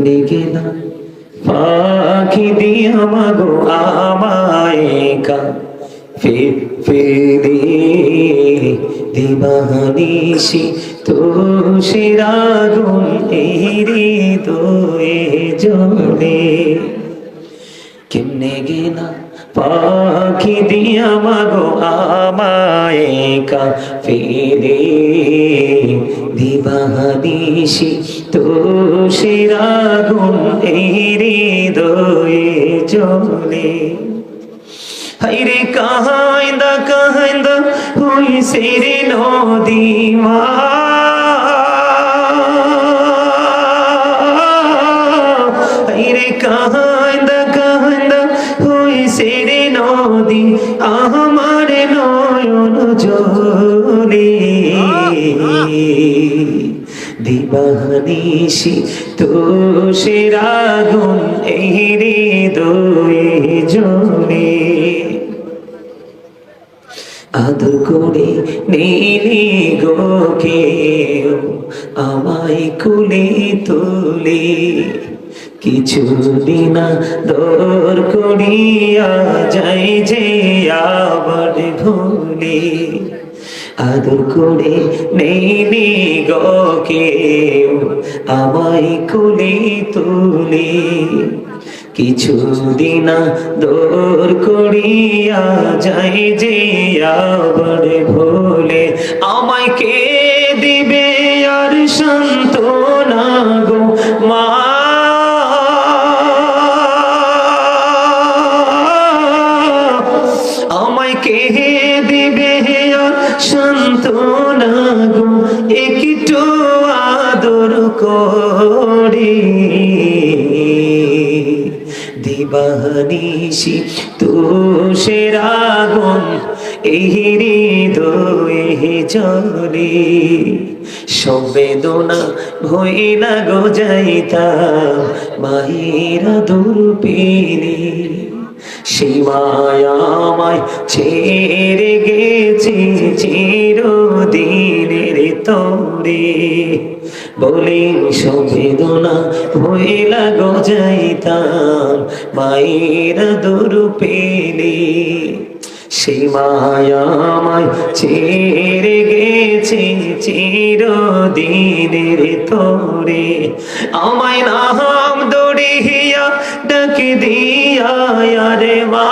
কেমনে গেলা পাখি দিয়া মাগো আমায় একা ফেরে দিবানিশি তুষের আগুন এই হৃদয়ে জ্বলে কেমনে গেলা পাখি দিয়া মাগো আমায় একা ফেরে দিবানিশি তুষের আগুন এই হৃদয়ে জ্বলে হাইরে কাহাইন্দা কাহাইন্দা হইছে রে নদীমা হাইরে কাহাইন্দা কাহাইন্দা হইছে রে নদী আমার নয়ন জলে দিবানিশি তুষের আগুন এই হৃদয়ে জ্বলে আদর করে নিলি গো কেউ আমায় কুলে তুলে কিছুদিন দর করিয়া যাই যে আবার ভুলে আদর করে নিলি গো কেউ আমায় কুলে তুলে কিছুদিন দূর করিয়া যাই যে আবার ভুলে আমায় কে দিবে আর সান্ত্বনা গো মা আমায় কে দিবে আর সান্ত্বনা গো একটু আদর করে দিবানিশি তুষের আগুন এই হৃদয়ে জ্বলে সংবেদনা ভইলা গো যাইতাম মায়ের আদর পেলে সেই মায়া আমায় ছেড়ে গেছে চিরদিনের তরে বলে সংবেদনা ভইলা গো যাইতাম মায়ের আদর পেলে সেই মায়া আমায় ছেড়ে গেছে চিরদিনের তরে আমায় নাম দড়িয়া ডাক দিয়া রে মা